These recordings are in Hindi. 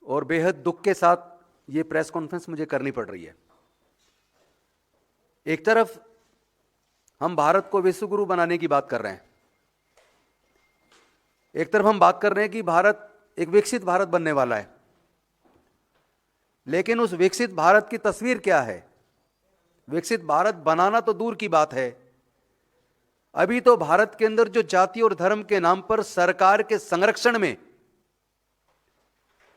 और बेहद दुख के साथ ये प्रेस कॉन्फ्रेंस मुझे करनी पड़ रही है। एक तरफ हम भारत को विश्व गुरु बनाने की बात कर रहे हैं, एक तरफ हम बात कर रहे हैं कि भारत एक विकसित भारत बनने वाला है, लेकिन उस विकसित भारत की तस्वीर क्या है? विकसित भारत बनाना तो दूर की बात है, अभी तो भारत के अंदर जो जाति और धर्म के नाम पर सरकार के संरक्षण में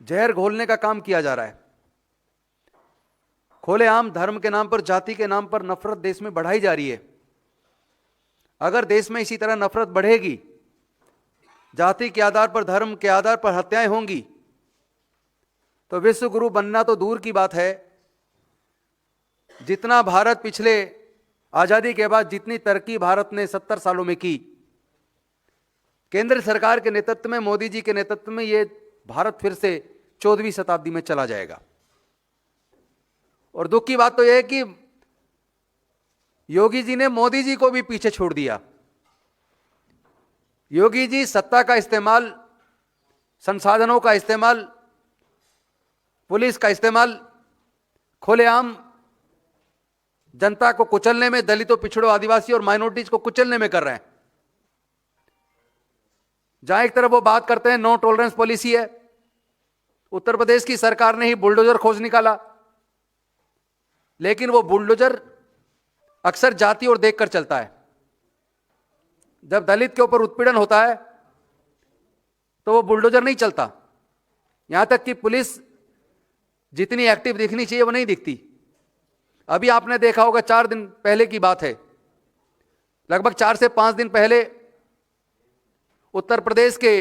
जहर घोलने का काम किया जा रहा है। खुलेआम धर्म के नाम पर, जाति के नाम पर नफरत देश में बढ़ाई जा रही है। अगर देश में इसी तरह नफरत बढ़ेगी, जाति के आधार पर, धर्म के आधार पर हत्याएं होंगी, तो विश्व गुरु बनना तो दूर की बात है। जितना भारत पिछले आजादी के बाद, जितनी तरक्की भारत ने 70 सालों में की, केंद्र सरकार के नेतृत्व में, मोदी जी के नेतृत्व में, ये भारत फिर से 14वीं शताब्दी में चला जाएगा। और दुख की बात तो यह है कि योगी जी ने मोदी जी को भी पीछे छोड़ दिया। योगी जी सत्ता का इस्तेमाल, संसाधनों का इस्तेमाल, पुलिस का इस्तेमाल खुलेआम जनता को कुचलने में, दलितों, पिछड़ों, आदिवासी और माइनॉरिटीज को कुचलने में कर रहे हैं। जहां एक तरफ वो बात करते हैं नो टॉलरेंस पॉलिसी है, उत्तर प्रदेश की सरकार ने ही बुलडोजर खोज निकाला, लेकिन वो बुलडोजर अक्सर जाति और देखकर चलता है। जब दलित के ऊपर उत्पीड़न होता है तो वो बुलडोजर नहीं चलता। यहां तक कि पुलिस जितनी एक्टिव दिखनी चाहिए वो नहीं दिखती। अभी आपने देखा होगा, 4 दिन पहले की बात है, लगभग 4 से 5 दिन पहले उत्तर प्रदेश के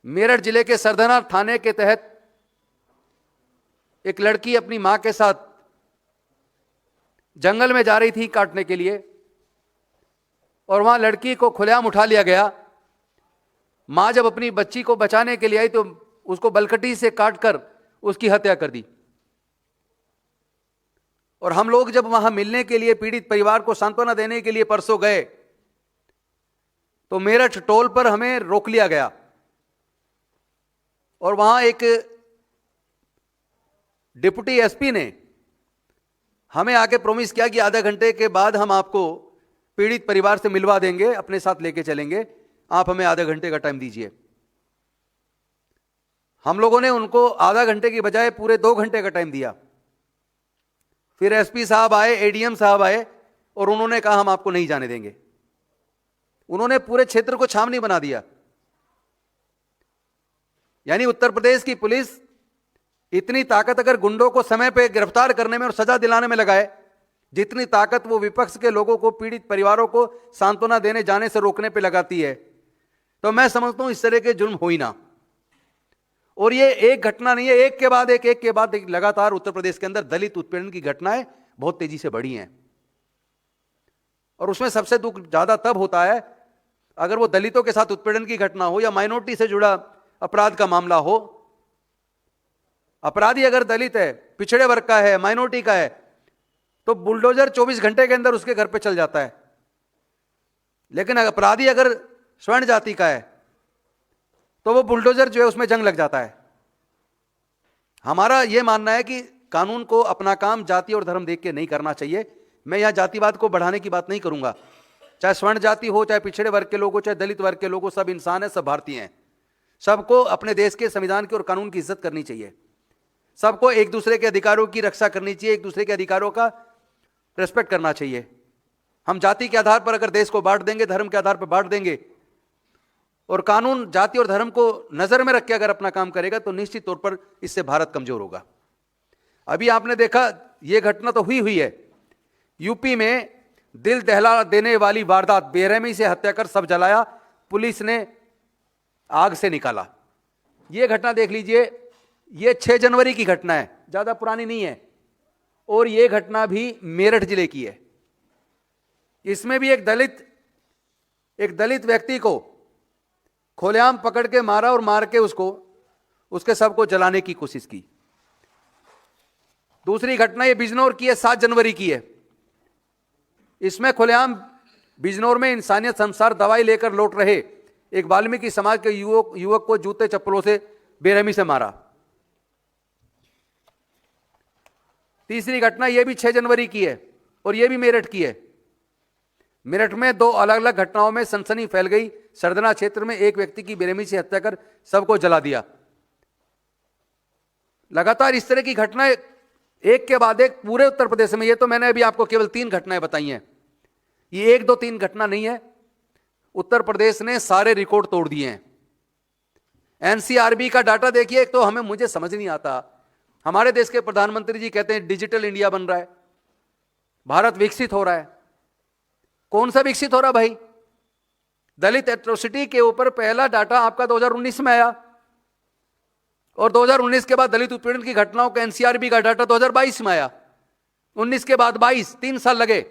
मेरठ जिले के सरधना थाने के तहत एक लड़की अपनी मां के साथ जंगल में जा रही थी काटने के लिए, और वहां लड़की को खुलेआम उठा लिया गया। मां जब अपनी बच्ची को बचाने के लिए आई तो उसको बलकटी से काटकर उसकी हत्या कर दी। और हम लोग जब वहां मिलने के लिए, पीड़ित परिवार को सांत्वना देने के लिए परसों गए, तो मेरठ टोल पर हमें रोक लिया गया और वहां एक डिप्टी एसपी ने हमें आके प्रॉमिस किया कि आधा घंटे के बाद हम आपको पीड़ित परिवार से मिलवा देंगे, अपने साथ लेके चलेंगे, आप हमें आधा घंटे का टाइम दीजिए। हम लोगों ने उनको आधा घंटे की बजाय पूरे 2 घंटे का टाइम दिया। फिर एसपी साहब आए, एडीएम साहब आए और उन्होंने कहा हम आपको नहीं जाने देंगे। उन्होंने पूरे क्षेत्र को छावनी बना दिया। यानी उत्तर प्रदेश की पुलिस इतनी ताकत अगर गुंडों को समय पे गिरफ्तार करने में और सजा दिलाने में लगाए, जितनी ताकत वो विपक्ष के लोगों को, पीड़ित परिवारों को सांत्वना देने जाने से रोकने पे लगाती है, तो मैं समझता हूं इस तरह के जुल्म हो ही ना। और ये एक घटना नहीं है, एक के बाद एक लगातार उत्तर प्रदेश के अंदर दलित उत्पीड़न की घटनाएं बहुत तेजी से बढ़ी हैं। और उसमें सबसे दुख ज्यादा तब होता है अगर वो दलितों के साथ उत्पीड़न की घटना हो या माइनॉरिटी से जुड़ा अपराध का मामला हो। अपराधी अगर दलित है, पिछड़े वर्ग का है, माइनॉरिटी का है, तो बुलडोजर 24 घंटे के अंदर उसके घर पे चल जाता है। लेकिन अपराधी अगर स्वर्ण जाति का है तो वो बुलडोजर जो है उसमें जंग लग जाता है। हमारा यह मानना है कि कानून को अपना काम जाति और धर्म देख के नहीं करना चाहिए। मैं यहां जातिवाद को बढ़ाने की बात नहीं करूंगा। चाहे स्वर्ण जाति हो, चाहे पिछड़े वर्ग के लोग हो, चाहे दलित वर्ग के लोग हो, सब इंसान है, सब भारतीय हैं। सबको अपने देश के संविधान की और कानून की इज्जत करनी चाहिए। सबको एक दूसरे के अधिकारों की रक्षा करनी चाहिए, एक दूसरे के अधिकारों का रेस्पेक्ट करना चाहिए। हम जाति के आधार पर अगर देश को बांट देंगे, धर्म के आधार पर बांट देंगे, और कानून जाति और धर्म को नजर में रख के अगर अपना काम करेगा, तो निश्चित तौर पर इससे भारत कमजोर होगा। अभी आपने देखा, यह घटना तो हुई है, यूपी में दिल दहला देने वाली वारदात, बेरहमी से हत्या कर सब जलाया, पुलिस ने आग से निकाला। यह घटना देख लीजिए, यह 6 जनवरी की घटना है, ज्यादा पुरानी नहीं है। और यह घटना भी मेरठ जिले की है। इसमें भी एक दलित व्यक्ति को खुलेआम पकड़ के मारा और मार के उसके शव को जलाने की कोशिश की। दूसरी घटना ये बिजनौर की है, 7 जनवरी की है। इसमें खुलेआम बिजनौर में इंसानियत संसार दवाई लेकर लौट रहे एक वाल्मीकि समाज के युवक को जूते चप्पलों से बेरहमी से मारा। तीसरी घटना ये भी 6 जनवरी की है और ये भी मेरठ की है। मेरठ में 2 अलग अलग घटनाओं में सनसनी फैल गई। सरदना क्षेत्र में एक व्यक्ति की बेरहमी से हत्या कर सबको जला दिया। लगातार इस तरह की घटनाएं एक के बाद एक पूरे उत्तर प्रदेश में। ये तो मैंने अभी आपको केवल 3 घटनाएं बताई हैं, ये 1 2 3 घटना नहीं है। उत्तर प्रदेश ने सारे रिकॉर्ड तोड़ दिए हैं। एनसीआरबी का डाटा देखिए, एक तो मुझे समझ नहीं आता, हमारे देश के प्रधानमंत्री जी कहते हैं डिजिटल इंडिया बन रहा है, भारत विकसित हो रहा है। कौन सा विकसित हो रहा भाई? दलित एट्रोसिटी के ऊपर पहला डाटा आपका 2019 में आया और 2019 के बाद दलित उत्पीड़न की घटनाओं का एनसीआरबी का डाटा 2022 में आया। 19 के बाद 22, 3 साल लगे।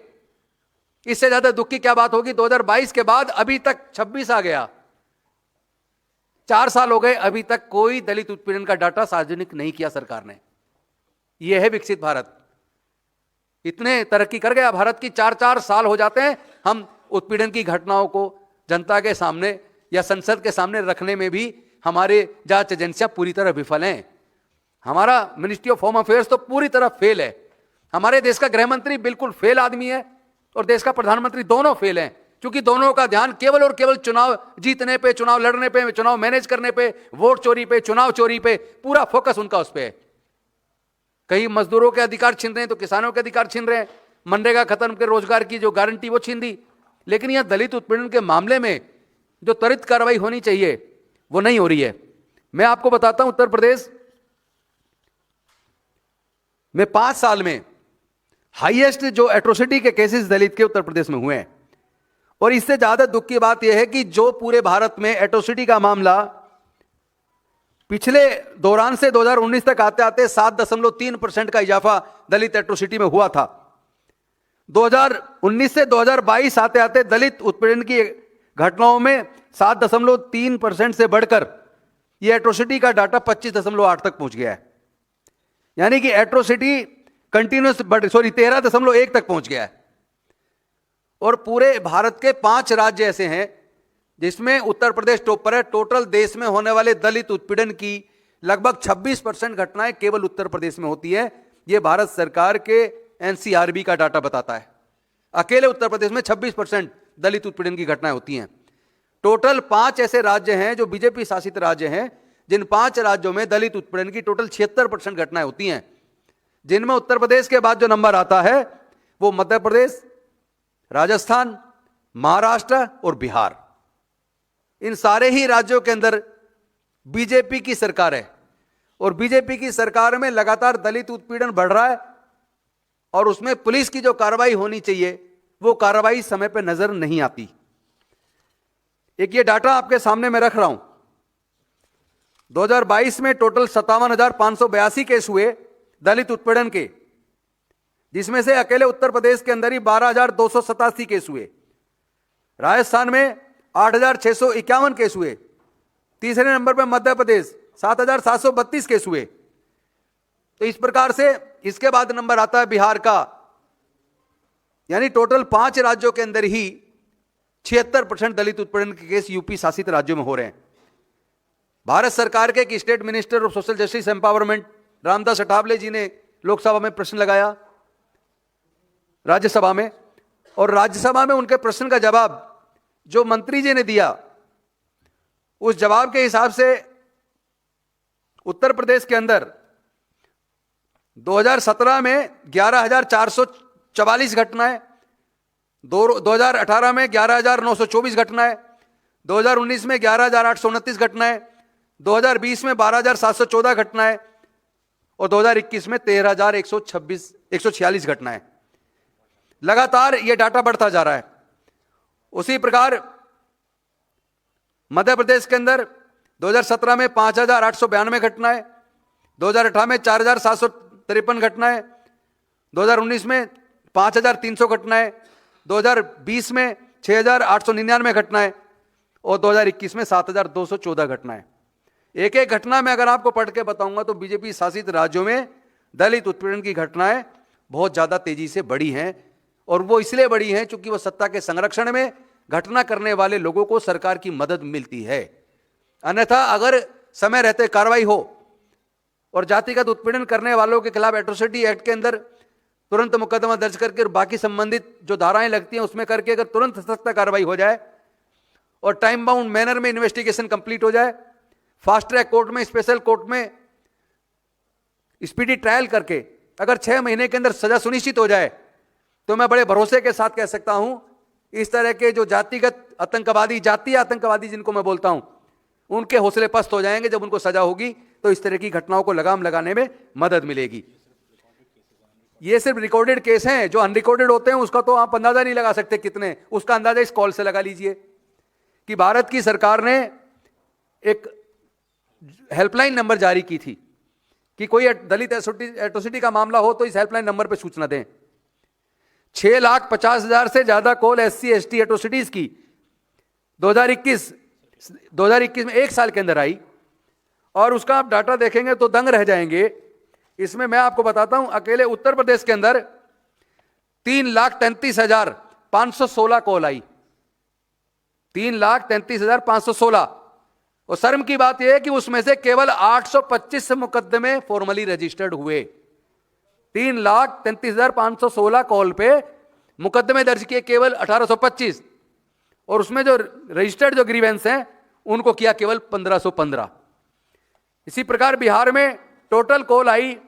इससे ज्यादा दुख की क्या बात होगी? 2022 के बाद अभी तक 26 आ गया, 4 साल हो गए, अभी तक कोई दलित उत्पीड़न का डाटा सार्वजनिक नहीं किया सरकार ने। यह है विकसित भारत। इतने तरक्की कर गया भारत की, 4 साल हो जाते हैं हम उत्पीड़न की घटनाओं को जनता के सामने या संसद के सामने रखने में भी हमारे जांच एजेंसियां पूरी तरह विफल हैं। हमारा मिनिस्ट्री ऑफ होम अफेयर्स तो पूरी तरह फेल है। हमारे देश का गृह मंत्री बिल्कुल फेल आदमी है और देश का प्रधानमंत्री दोनों फेल हैं, क्योंकि दोनों का ध्यान केवल और केवल चुनाव जीतने पे, चुनाव लड़ने पे, चुनाव मैनेज करने पे, वोट चोरी पे, चुनाव चोरी पे, पूरा फोकस उनका उस पे है। कहीं मजदूरों के अधिकार छीन रहे हैं तो किसानों के अधिकार छीन रहे हैं, मनरेगा खत्म कर रोजगार की जो गारंटी वो छीन दी। लेकिन यह दलित उत्पीड़न के मामले में जो त्वरित कार्रवाई होनी चाहिए वो नहीं हो रही है। मैं आपको बताता हूं, उत्तर प्रदेश में 5 साल में हाईएस्ट जो एट्रोसिटी के केसेस दलित के उत्तर प्रदेश में हुए हैं। और इससे ज्यादा दुख की बात यह है कि जो पूरे भारत में एट्रोसिटी का मामला पिछले दौरान से 2019 तक आते आते 7.3% का इजाफा दलित एट्रोसिटी में हुआ था। 2019 से 2022 आते आते दलित उत्पीड़न की घटनाओं में 7.3% से बढ़कर यह एट्रोसिटी का डाटा 25.8 तक पहुंच गया है। यानी कि एट्रोसिटी कंटिन्यूस 13.1 तक पहुंच गया है। और पूरे भारत के 5 राज्य ऐसे हैं जिसमें उत्तर प्रदेश टॉप पर है। टोटल देश में होने वाले दलित उत्पीड़न की लगभग 26% घटनाएं केवल उत्तर प्रदेश में होती है। यह भारत सरकार के एनसीआरबी का डाटा बताता है। अकेले उत्तर प्रदेश में 26% दलित उत्पीड़न की घटनाएं होती हैं। टोटल 5 ऐसे राज्य हैं जो बीजेपी शासित राज्य हैं, जिन 5 राज्यों में दलित उत्पीड़न की टोटल 76% घटनाएं होती हैं, जिनमें उत्तर प्रदेश के बाद जो नंबर आता है वो मध्य प्रदेश, राजस्थान, महाराष्ट्र और बिहार। इन सारे ही राज्यों के अंदर बीजेपी की सरकार है और बीजेपी की सरकार में लगातार दलित उत्पीड़न बढ़ रहा है और उसमें पुलिस की जो कार्रवाई होनी चाहिए वो कार्रवाई समय पर नजर नहीं आती। एक ये डाटा आपके सामने मैं रख रहा हूं। 2022 में टोटल 57,582 केस हुए दलित उत्पीड़न के, जिसमें से अकेले उत्तर प्रदेश के अंदर ही 12,287 केस हुए। राजस्थान में 8,651 केस हुए। तीसरे नंबर पर मध्य प्रदेश 7,732 केस हुए। तो इस प्रकार से इसके बाद नंबर आता है बिहार का। यानी टोटल 5 राज्यों के अंदर ही 76% दलित उत्पीड़न के केस यूपी शासित राज्यों में हो रहे हैं। भारत सरकार के state minister of social justice empowerment Ramdas Athawale ji ने लोकसभा में प्रश्न लगाया, राज्यसभा में, और राज्यसभा में उनके प्रश्न का जवाब जो मंत्री जी ने दिया, उस जवाब के हिसाब से उत्तर प्रदेश के अंदर 2017 में 11,444 घटनाएं, 2018 में 11,924 घटनाएं, 2019 में 11,829 घटनाएं, 2020 में 12,714 घटनाएं और 2021 में 13,146 घटनाएं। लगातार यह डाटा बढ़ता जा रहा है। उसी प्रकार मध्य प्रदेश के अंदर 2017 में 5,892 घटनाएं, 2018 में 4,753 घटनाएं, 2019 में 5,300 घटनाएं, 2020 में 6,899 घटनाएं और 2021 में 7,214 घटनाएं। एक एक घटना में अगर आपको पढ़ के बताऊंगा तो बीजेपी शासित राज्यों में दलित उत्पीड़न की घटनाएं बहुत ज्यादा तेजी से बढ़ी हैं, और वो इसलिए बढ़ी हैं क्योंकि वो सत्ता के संरक्षण में घटना करने वाले लोगों को सरकार की मदद मिलती है। अन्यथा अगर समय रहते कार्रवाई हो और जातिगत उत्पीड़न करने वालों के खिलाफ एट्रोसिटी एक्ट के अंदर तुरंत मुकदमा दर्ज करके और बाकी संबंधित जो धाराएं लगती हैं उसमें करके अगर तुरंत सख्त कार्रवाई हो जाए और टाइम बाउंड मैनर में इन्वेस्टिगेशन कंप्लीट हो जाए, फास्ट ट्रैक कोर्ट में, स्पेशल कोर्ट में स्पीडी ट्रायल करके अगर 6 महीने के अंदर सजा सुनिश्चित हो जाए, तो मैं बड़े भरोसे के साथ कह सकता हूं इस तरह के जो जातिगत आतंकवादी, जातीय आतंकवादी जिनको मैं बोलता हूं, उनके हौसले पस्त हो जाएंगे। जब उनको सजा होगी तो इस तरह की घटनाओं को लगाम लगाने में मदद मिलेगी। ये सिर्फ रिकॉर्डेड केस हैं, जो अनरिकॉर्डेड होते हैं उसका तो आप अंदाजा नहीं लगा सकते कितने, उसका अंदाजा इस कॉल से लगा लीजिए कि भारत की सरकार ने एक हेल्पलाइन नंबर जारी की थी कि कोई दलित एट्रोसिटी का मामला हो तो इस हेल्पलाइन नंबर पर सूचना दें। 6,50,000 से ज्यादा कॉल SC ST एट्रोसिटीज की 2021 में 1 साल के अंदर आई, और उसका आप डाटा देखेंगे तो दंग रह जाएंगे। इसमें मैं आपको बताता हूं, अकेले उत्तर प्रदेश के अंदर 3,33,516 कॉल आई, 3,33,516। और शर्म की बात यह है कि उसमें से केवल 825 मुकदमे फॉर्मली रजिस्टर्ड हुए। 3,33,516 कॉल पे मुकदमे दर्ज किए केवल 1825, और उसमें जो रजिस्टर्ड जो ग्रीवेंस हैं उनको किया केवल 1515। इसी प्रकार बिहार में टोटल कॉल आई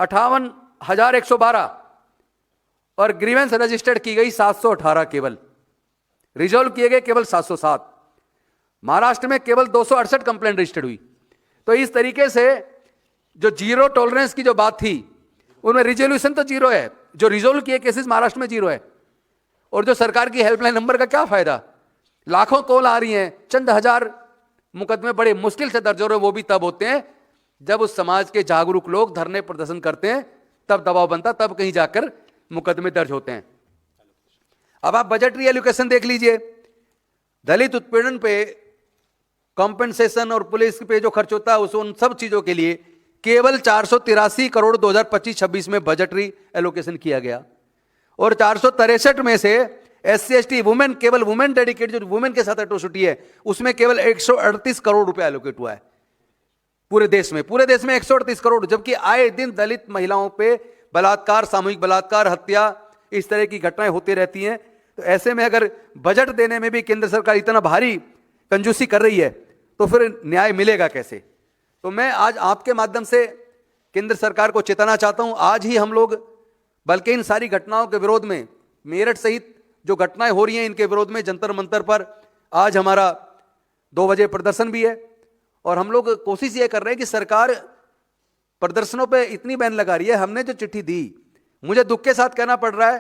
58,112 और ग्रीवेंस रजिस्टर्ड की गई 718, केवल रिजॉल्व किए गए केवल 707। महाराष्ट्र में केवल 268 कंप्लेंट रजिस्टर्ड हुई। तो इस तरीके से जो जीरो टॉलरेंस की जो बात थी उनमें रिजोल्यूशन तो जीरो है, जो रिजोल्व किए केसेस महाराष्ट्र में जीरो है। और जो सरकार की हेल्पलाइन नंबर का क्या फायदा, लाखों कॉल आ रही हैं, चंद हजार मुकदमे बड़े मुश्किल से दर्ज हो रहे, वो भी तब होते हैं जब उस समाज के जागरूक लोग धरने प्रदर्शन करते हैं, तब दबाव बनता, तब कहीं जाकर मुकदमे दर्ज होते हैं। अब आप बजटरी एलोकेशन देख लीजिए, दलित उत्पीड़न पे कॉम्पेंसेशन और पुलिस पे जो खर्च होता है उस उन सब चीजों के लिए केवल 483 करोड़ 2025-26 में बजटरी एलोकेशन किया गया, और 463 में से SC ST वुमेन, केवल वुमेन डेडिकेट जो वुमेन के साथ एट्रोसिटी है उसमें केवल 138 करोड़ रुपए एलोकेट हुआ है पूरे देश में 138 करोड़। जबकि आए दिन दलित महिलाओं पे बलात्कार, सामूहिक बलात्कार, हत्या, इस तरह की घटनाएं होती रहती हैं। तो ऐसे में अगर बजट देने में भी केंद्र सरकार इतना भारी कंजूसी कर रही है तो फिर न्याय मिलेगा कैसे। तो मैं आज आपके माध्यम से केंद्र सरकार को चेताना चाहता हूं, आज ही हम लोग बल्कि इन सारी घटनाओं के विरोध में, मेरठ सहित जो घटनाएं हो रही हैं इनके विरोध में जंतर मंतर पर आज हमारा 2 बजे प्रदर्शन भी है। और हम लोग कोशिश ये कर रहे हैं कि सरकार प्रदर्शनों पे इतनी बैन लगा रही है। हमने जो चिट्ठी दी, मुझे दुख के साथ कहना पड़ रहा है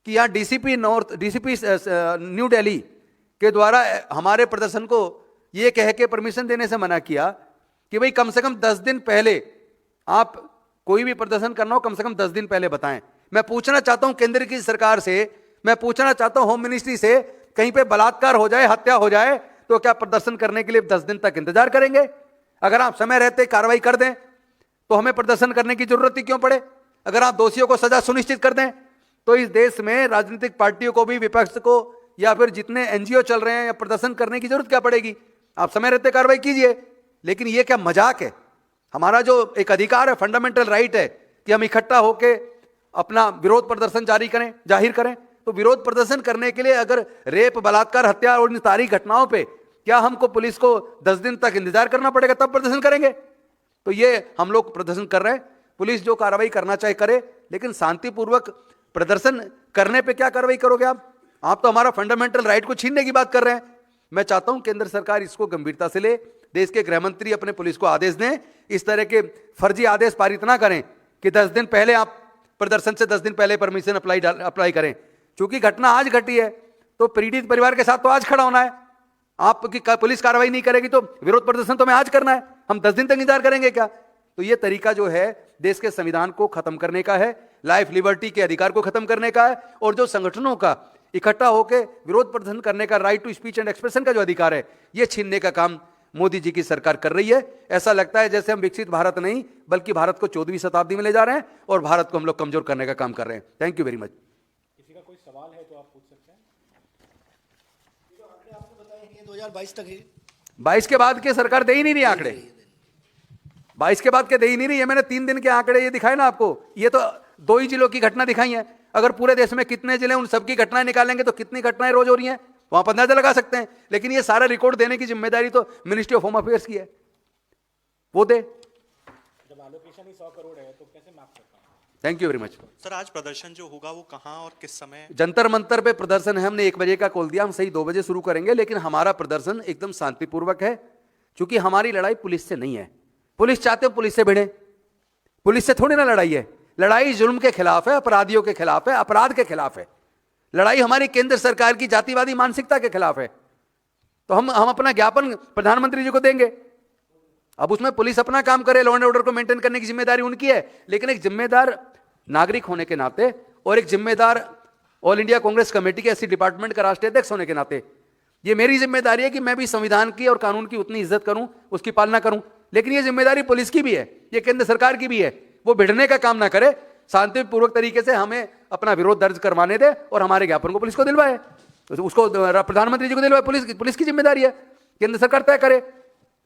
कि यहाँ डीसीपी न्यू दिल्ली के द्वारा हमारे प्रदर्शन को ये कह के परमिशन देने से मना किया कि भाई कम से कम 10 दिन पहले आप कोई भी प्रदर्शन करना हो, कम से कम 10 दिन पहले बताएं। मैं पूछना चाहता हूं केंद्र की सरकार से, मैं पूछना चाहता हूं होम मिनिस्ट्री से, कहीं पे बलात्कार हो जाए, हत्या हो जाए तो क्या प्रदर्शन करने के लिए 10 दिन तक इंतजार करेंगे? अगर आप समय रहते कार्रवाई कर दें तो हमें प्रदर्शन करने की जरूरत ही क्यों पड़े? अगर आप दोषियों को सजा सुनिश्चित कर दें तो इस देश में राजनीतिक पार्टियों को भी, विपक्ष को, या फिर जितने NGO चल रहे हैं या प्रदर्शन करने की जरूरत क्या पड़ेगी? आप समय रहते कार्रवाई कीजिए। लेकिन ये क्या मजाक है? हमारा जो एक अधिकार है, फंडामेंटल राइट है कि हम इकट्ठा होकर अपना विरोध प्रदर्शन जाहिर करें। तो विरोध प्रदर्शन करने के लिए अगर रेप, बलात्कार, हत्या और इन सारी घटनाओं पे क्या हमको पुलिस को 10 दिन तक इंतजार करना पड़ेगा तब प्रदर्शन करेंगे? तो ये हम लोग प्रदर्शन कर रहे हैं। पुलिस जो कार्रवाई करना चाहे करे, लेकिन शांतिपूर्वक प्रदर्शन करने पे क्या कार्रवाई करोगे आप तो हमारा फंडामेंटल राइट को छीनने की बात कर रहे हैं। मैं चाहता हूं केंद्र सरकार इसको गंभीरता से ले, देश के गृह मंत्री अपने पुलिस को आदेश दें, इस तरह के फर्जी आदेश पारित ना करें कि 10 दिन पहले आप प्रदर्शन से 10 दिन पहले परमिशन अप्लाई करें। चूंकि घटना आज घटी है तो पीड़ित परिवार के साथ तो आज खड़ा होना है। आपकी पुलिस कार्रवाई नहीं करेगी तो विरोध प्रदर्शन तो हमें आज करना है, हम 10 दिन तक इंतजार करेंगे क्या? तो ये तरीका जो है देश के संविधान को खत्म करने का है, लाइफ लिबर्टी के अधिकार को खत्म करने का है, और जो संगठनों का इकट्ठा होकर विरोध प्रदर्शन करने का, right to speech and expression का जो अधिकार है, ये छीनने का काम मोदी जी की सरकार कर रही है। ऐसा लगता है जैसे हम विकसित भारत नहीं बल्कि भारत को 14वीं शताब्दी में ले जा रहे हैं और भारत को हम लोग कमजोर करने का काम कर रहे हैं। Thank you very much. किसी का कोई सवाल है तो आप पूछ सकते हैं। 2022 तक है, 22 के बाद के सरकार दे ही नहीं रही आंकड़े। 22 के बाद के दे ही नहीं रही है। मैंने 3 दिन के आंकड़े ये दिखाए ना आपको, ये तो 2 ही जिलों की घटना दिखाई है। अगर पूरे देश में कितने जिले उन सबकी घटनाएं निकालेंगे तो कितनी घटनाएं रोज हो रही हैं, वहां पर अंदाजा लगा सकते हैं। लेकिन ये सारा रिकॉर्ड देने की जिम्मेदारी तो मिनिस्ट्री ऑफ होम अफेयर्स की है, वो दे। जब एलोकेशन ही 100 करोड़ है तो कैसे मैप कर पाएंगे? Thank you very much. Sir आज प्रदर्शन जो होगा वो कहाँ और किस समय? जंतर मंतर पे प्रदर्शन है, हमने 1 बजे का कॉल दिया, हम सही 2 बजे शुरू करेंगे। लेकिन हमारा प्रदर्शन एकदम शांतिपूर्वक है, क्योंकि हमारी लड़ाई पुलिस से नहीं है। पुलिस चाहते हो पुलिस से भिड़े, पुलिस से थोड़ी ना लड़ाई है। लड़ाई जुल्म के खिलाफ है, अपराधियों के खिलाफ है, अपराध के खिलाफ है। लड़ाई हमारी केंद्र सरकार की जातिवादी मानसिकता के खिलाफ है। तो हम अपना ज्ञापन प्रधानमंत्री जी को देंगे। अब उसमें पुलिस अपना काम करे, लॉ एंड ऑर्डर को मेंटेन करने की जिम्मेदारी उनकी है। लेकिन एक जिम्मेदार नागरिक होने के नाते और एक जिम्मेदार ऑल इंडिया कांग्रेस कमेटी के एससी डिपार्टमेंट का राष्ट्रीय अध्यक्ष होने के नाते ये मेरी जिम्मेदारी है कि मैं भी संविधान की और कानून की उतनी इज्जत करूं, उसकी पालना करूं। लेकिन ये जिम्मेदारी पुलिस की भी है, ये केंद्र सरकार की भी है। वो भिड़ने का काम ना करे, शांतिपूर्वक तरीके से हमें अपना विरोध दर्ज करवाने दे और हमारे ज्ञापन को पुलिस को दिलवाए, उसको प्रधानमंत्री जी को दिलवाए। पुलिस की जिम्मेदारी है, केंद्र सरकार तय करे।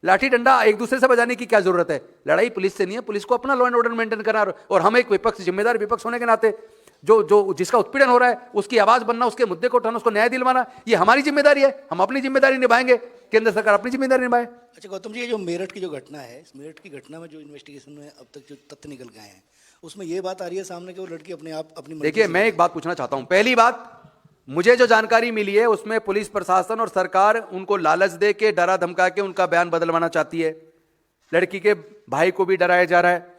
लाठी डंडा एक दूसरे से बजाने की क्या जरूरत है? लड़ाई पुलिस से नहीं है, पुलिस को अपना लॉ एंड ऑर्डर मेंटेन करना। और हम एक विपक्ष, जिम्मेदार विपक्ष होने के नाते जो जिसका उत्पीड़न हो रहा है उसकी आवाज बनना, उसके मुद्दे को उठाना, उसको न्याय दिलवाना, ये हमारी जिम्मेदारी है। हम अपनी जिम्मेदारी निभाएंगे, केंद्र सरकार अपनी जिम्मेदारी निभाए। अच्छा गौतम जी, ये जो मेरठ की जो घटना है, इस मेरठ की घटना में जो इन्वेस्टिगेशन में अब तक जो तथ्य निकल गए हैं, उसमें ये बात आ रही है सामने कि वो लड़की अपने आप अपनी मर्जी देखिए, से- मैं एक बात पूछना चाहता हूं। पहली बात, मुझे जो जानकारी मिली है उसमें पुलिस प्रशासन और सरकार उनको लालच दे के, डरा धमका के उनका बयान बदलवाना चाहती है। लड़की के भाई को भी डराया जा रहा है।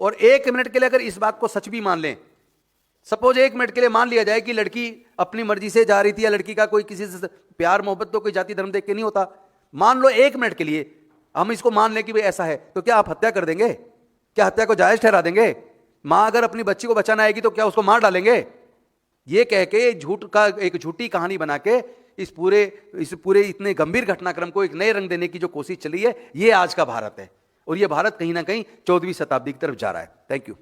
और 1 मिनट के लिए अगर इस बात को सच भी मान लें, सपोज 1 मिनट के लिए मान लिया जाए कि लड़की अपनी मर्जी से जा रही थी, या लड़की का कोई किसी से प्यार मोहब्बत तो कोई जाति धर्म देख के नहीं होता, मान लो 1 मिनट के लिए हम इसको मान लें कि भाई ऐसा है, तो क्या आप हत्या कर देंगे? क्या हत्या को जायज ठहरा देंगे? मां अगर अपनी बच्ची को बचाना आएगी तो क्या उसको मार डालेंगे? ये कह के झूठ का एक झूठी कहानी बना के इस पूरे इतने गंभीर घटनाक्रम को एक नए रंग देने की जो कोशिश चली है, ये आज का भारत है। और ये भारत कहीं ना कहीं 14वीं शताब्दी की तरफ जा रहा है। Thank you.